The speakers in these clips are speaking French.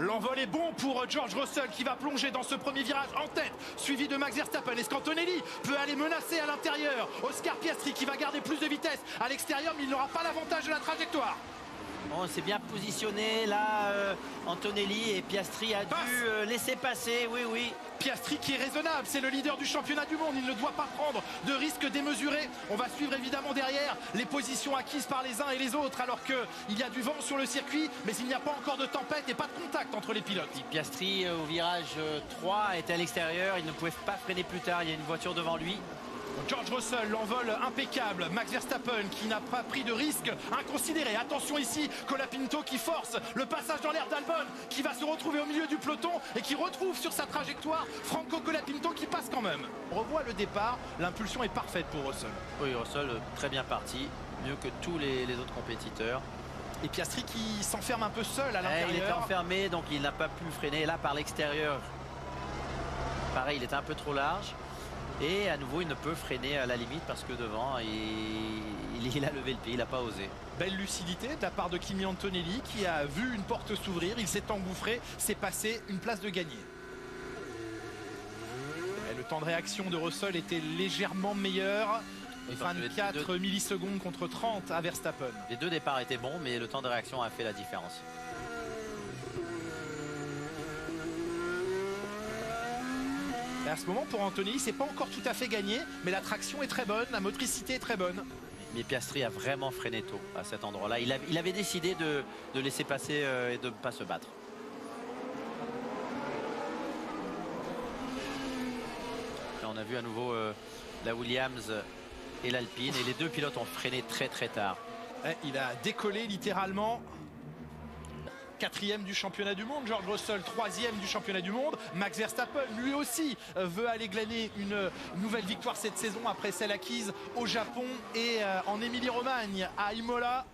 L'envol est bon pour George Russell qui va plonger dans ce premier virage en tête, suivi de Max Verstappen. Est-ce qu'Antonelli peut aller menacer à l'intérieur? Oscar Piastri qui va garder plus de vitesse à l'extérieur, mais il n'aura pas l'avantage de la trajectoire. On s'est bien positionné là, Antonelli, et Piastri a dû laisser passer, oui. Piastri qui est raisonnable, c'est le leader du championnat du monde, il ne doit pas prendre de risques démesurés. On va suivre évidemment derrière les positions acquises par les uns et les autres, alors qu'il y a du vent sur le circuit, mais il n'y a pas encore de tempête et pas de contact entre les pilotes. Et Piastri au virage 3 était à l'extérieur, il ne pouvait pas freiner plus tard, il y a une voiture devant lui. George Russell, l'envol impeccable. Max Verstappen qui n'a pas pris de risque inconsidéré. Attention ici, Colapinto qui force le passage dans l'air d'Albon, qui va se retrouver au milieu du peloton et qui retrouve sur sa trajectoire Franco Colapinto qui passe quand même. On revoit le départ, l'impulsion est parfaite pour Russell. Oui, Russell très bien parti, mieux que tous les autres compétiteurs. Et Piastri qui s'enferme un peu seul à l'intérieur. Il était enfermé, donc il n'a pas pu freiner. Là, par l'extérieur, pareil, il était un peu trop large. Et à nouveau, il ne peut freiner à la limite parce que devant, il a levé le pied, il n'a pas osé. Belle lucidité de la part de Kimi Antonelli qui a vu une porte s'ouvrir, il s'est engouffré, c'est passé, une place de gagné. Et le temps de réaction de Russell était légèrement meilleur. 24 millisecondes contre 30 à Verstappen. Les deux départs étaient bons, mais le temps de réaction a fait la différence. Et à ce moment, pour Antonelli, c'est pas encore tout à fait gagné, mais la traction est très bonne, la motricité est très bonne. Mais Piastri a vraiment freiné tôt à cet endroit-là. Il avait décidé de laisser passer et de ne pas se battre. Là, on a vu à nouveau la Williams et l'Alpine, et les deux pilotes ont freiné très tard. Ouais, il a décollé littéralement. 4e du championnat du monde, George Russell 3e du championnat du monde. Max Verstappen lui aussi veut aller glaner une nouvelle victoire cette saison après celle acquise au Japon et en Émilie-Romagne à Imola.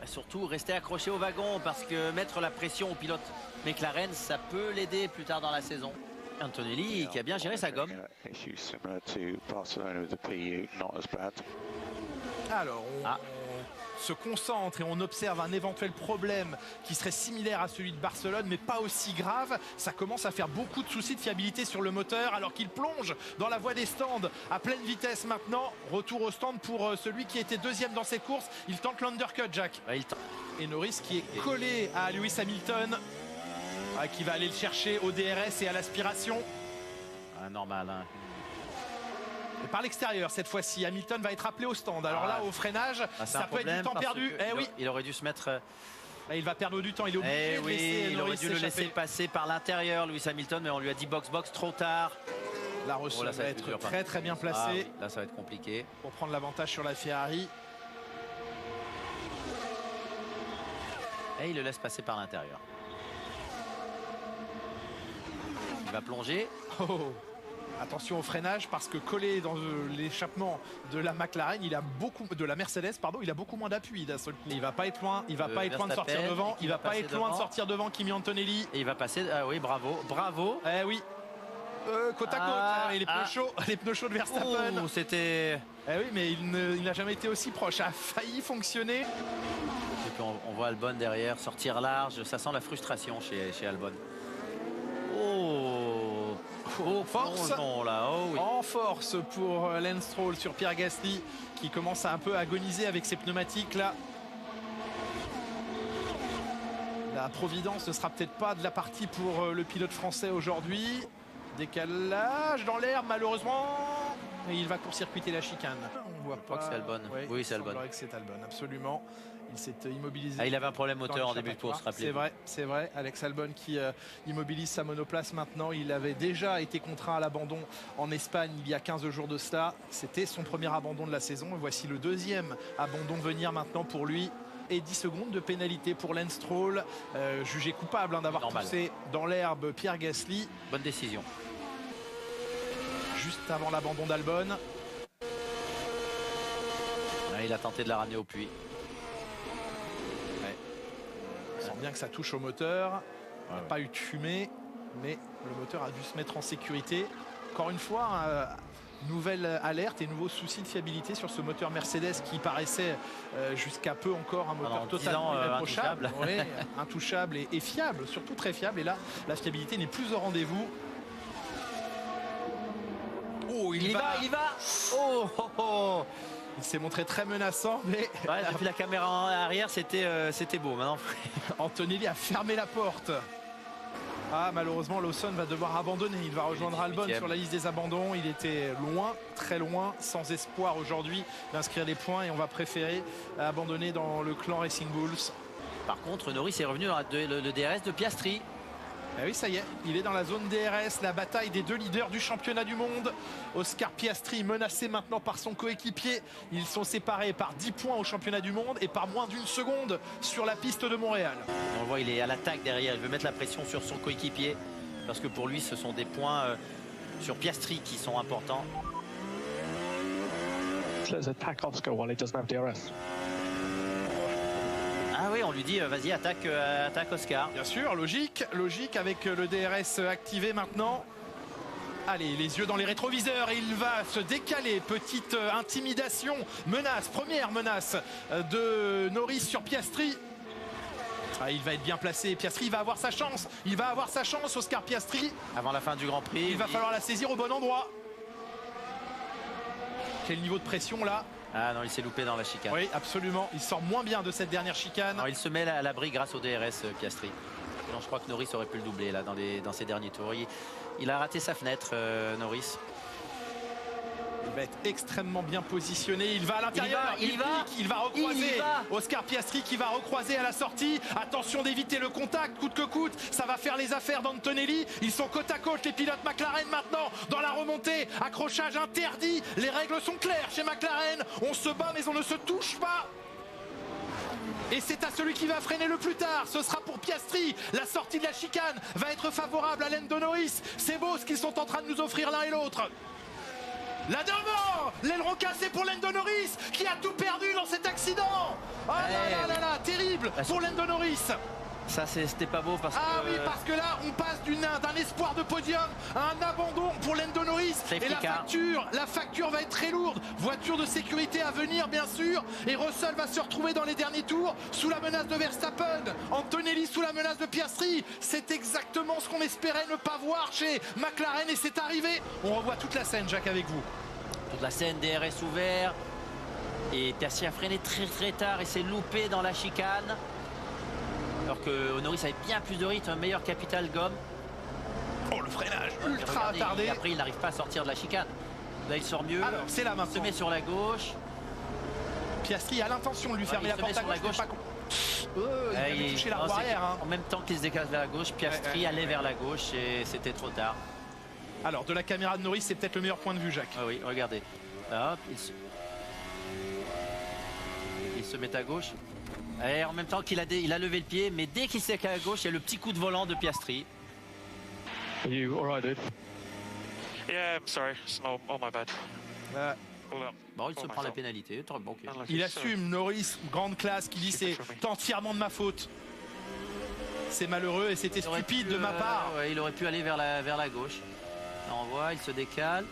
Et surtout rester accroché au wagon, parce que mettre la pression au pilote McLaren, ça peut l'aider plus tard dans la saison. Antonelli qui a bien géré sa gomme. Alors on se concentre et on observe un éventuel problème qui serait similaire à celui de Barcelone, mais pas aussi grave. Ça commence à faire beaucoup de soucis de fiabilité sur le moteur alors qu'il plonge dans la voie des stands à pleine vitesse maintenant. Retour au stand pour celui qui était deuxième dans ses courses. Il tente l'undercut, Jack. Et Norris qui est collé à Lewis Hamilton, qui va aller le chercher au DRS et à l'aspiration. Normal, hein. Et par l'extérieur cette fois-ci, Hamilton va être appelé au stand. Alors là, au freinage, ça peut être du temps perdu. Il aurait dû se mettre... Il va perdre du temps, il est obligé de laisser il aurait dû le laisser passer par l'intérieur, Lewis Hamilton, mais on lui a dit box trop tard. La Russell va être très bien placé. Là, ça va être compliqué. Pour prendre l'avantage sur la Ferrari. Et il le laisse passer par l'intérieur. Il va plonger. Attention au freinage parce que collé dans l'échappement de la McLaren, de la Mercedes, pardon, il a beaucoup moins d'appui d'un seul coup. Il va pas être loin, il va pas être loin de sortir devant, il va pas être loin de sortir devant Kimi Antonelli. Et il va passer, oui, bravo. Eh oui. Côte à côte, les pneus chauds de Verstappen. C'était... Eh oui, mais il n'a jamais été aussi proche, ça a failli fonctionner. Et puis on voit Albon derrière sortir large, ça sent la frustration chez Albon. Force en force pour Lance Stroll sur Pierre Gasly qui commence à un peu agoniser avec ses pneumatiques là. La providence ne sera peut-être pas de la partie pour le pilote français aujourd'hui. Décalage dans l'air malheureusement. Et il va court-circuiter la chicane. On voit pas que c'est Albon. Oui, c'est Albon. C'est Albon, absolument. Il s'est immobilisé. Il avait un problème moteur en début de course, rappelez-vous. C'est vrai. Alex Albon qui immobilise sa monoplace maintenant. Il avait déjà été contraint à l'abandon en Espagne il y a 15 jours de cela. C'était son premier abandon de la saison. Et voici le deuxième abandon venir maintenant pour lui. Et 10 secondes de pénalité pour Lance Stroll, jugé coupable d'avoir poussé dans l'herbe Pierre Gasly. Bonne décision. Juste avant l'abandon d'Albon. Il a tenté de la ramener au puits. On sent bien que ça touche au moteur. Il n'y a pas eu de fumée, mais le moteur a dû se mettre en sécurité. Encore une fois, Nouvelle alerte et nouveau souci de fiabilité sur ce moteur Mercedes qui paraissait jusqu'à peu encore un moteur totalement irréprochable. Oui, intouchable et fiable, surtout très fiable. Et là, la fiabilité n'est plus au rendez-vous. Oh, il va. Oh, oh, oh. Il s'est montré très menaçant, mais ouais, depuis la caméra en arrière, c'était beau. Maintenant, Antonelli a fermé la porte. Ah, malheureusement, Lawson va devoir abandonner. Il va rejoindre Albon sur la liste des abandons. Il était loin, très loin, sans espoir aujourd'hui d'inscrire les points. Et on va préférer abandonner dans le clan Racing Bulls. Par contre, Norris est revenu dans le DRS de Piastri. Ah oui, ça y est, il est dans la zone DRS, la bataille des deux leaders du championnat du monde. Oscar Piastri menacé maintenant par son coéquipier. Ils sont séparés par 10 points au championnat du monde et par moins d'une seconde sur la piste de Montréal. On le voit, il est à l'attaque derrière, il veut mettre la pression sur son coéquipier parce que pour lui, ce sont des points sur Piastri qui sont importants. Let's attack Oscar while he doesn't have DRS. Ah oui, on lui dit vas-y, attaque Oscar. Bien sûr, logique avec le DRS activé maintenant. Allez, les yeux dans les rétroviseurs et il va se décaler. Petite intimidation, menace, première menace de Norris sur Piastri. Ah, il va être bien placé, Piastri va avoir sa chance. Il va avoir sa chance, Oscar Piastri. Avant la fin du Grand Prix. Il va falloir la saisir au bon endroit. Quel niveau de pression là? Ah non, il s'est loupé dans la chicane. Oui, absolument. Il sort moins bien de cette dernière chicane. Non, il se met à l'abri grâce au DRS, Piastri. Non, je crois que Norris aurait pu le doubler là dans ses derniers tours. Il a raté sa fenêtre, Norris. Il va être extrêmement bien positionné. Il va à l'intérieur. Il va recroiser. Oscar Piastri qui va recroiser à la sortie. Attention d'éviter le contact coûte que coûte. Ça va faire les affaires d'Antonelli. Ils sont côte à côte, les pilotes McLaren maintenant dans la remontée. Accrochage interdit. Les règles sont claires chez McLaren. On se bat mais on ne se touche pas. Et c'est à celui qui va freiner le plus tard. Ce sera pour Piastri. La sortie de la chicane va être favorable à Lando Norris. C'est beau ce qu'ils sont en train de nous offrir l'un et l'autre. Là devant, l'aileron cassé pour Lando Norris qui a tout perdu dans cet accident. Oh là là, terrible pour Lando Norris. Ça c'était pas beau parce que... Ah oui, parce que là on passe d'un espoir de podium à un abandon pour Lando Norris. Et la facture va être très lourde. Voiture de sécurité à venir bien sûr. Et Russell va se retrouver dans les derniers tours sous la menace de Verstappen. Antonelli sous la menace de Piastri. C'est exactement ce qu'on espérait ne pas voir chez McLaren et c'est arrivé. On revoit toute la scène, Jacques, avec vous. Toute la scène, DRS ouvert. Et Piastri a freiné très tard et s'est loupé dans la chicane. Alors que Norris avait bien plus de rythme, un meilleur capital gomme. Oh, le freinage ultra attardé. Et après il n'arrive pas à sortir de la chicane. Là il sort mieux. Alors c'est là maintenant. Il se met sur la gauche. Piastri a l'intention de lui fermer la porte à gauche. Il avait touché la roue arrière. En même temps qu'il se décale vers la gauche, Piastri allait vers la gauche et c'était trop tard. Alors de la caméra de Norris, c'est peut-être le meilleur point de vue, Jacques. Ah oui, regardez. Hop, il se met à gauche. Et en même temps qu'il a levé le pied, mais dès qu'il s'est calé à gauche, il y a le petit coup de volant de Piastri. Are you all right, dude? Yeah, I'm sorry. It's all my bad. Bon, il se prend la pénalité. Bon, okay. Il assume, Norris, grande classe, qui dit c'est entièrement de ma faute. C'est malheureux et c'était stupide de ma part. Ouais, il aurait pu aller vers la gauche. Là, on voit, il se décale.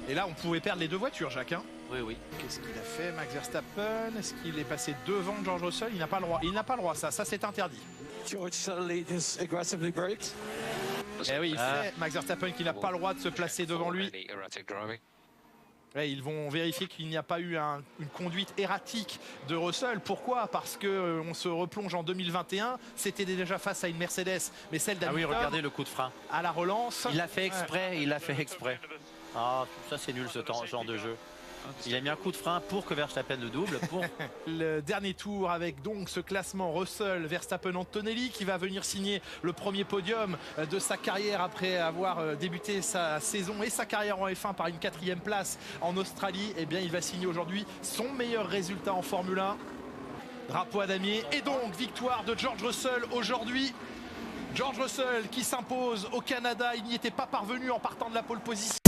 Et là, on pouvait perdre les deux voitures, Jacques. Hein. Oui. Qu'est-ce qu'il a fait, Max Verstappen? Est-ce qu'il est passé devant George Russell? Il n'a pas le droit. Il n'a pas le droit, ça c'est interdit. George suddenly just aggressively brakes. Eh oui, il sait, Max Verstappen, qu'il n'a pas le droit de se placer devant lui. Et ils vont vérifier qu'il n'y a pas eu une conduite erratique de Russell. Pourquoi? Parce qu'on se replonge en 2021. C'était déjà face à une Mercedes, mais celle d'Hamilton. Ah oui, regardez le coup de frein. À la relance. Il l'a fait exprès, Ah, ça c'est nul ce genre de jeu. Il a mis un coup de frein pour que Verstappen le double. Le dernier tour avec donc ce classement Russell, Verstappen, Antonelli qui va venir signer le premier podium de sa carrière après avoir débuté sa saison et sa carrière en F1 par une 4e place en Australie. Eh bien, il va signer aujourd'hui son meilleur résultat en Formule 1. Drapeau à damier et donc victoire de George Russell aujourd'hui. George Russell qui s'impose au Canada. Il n'y était pas parvenu en partant de la pole position.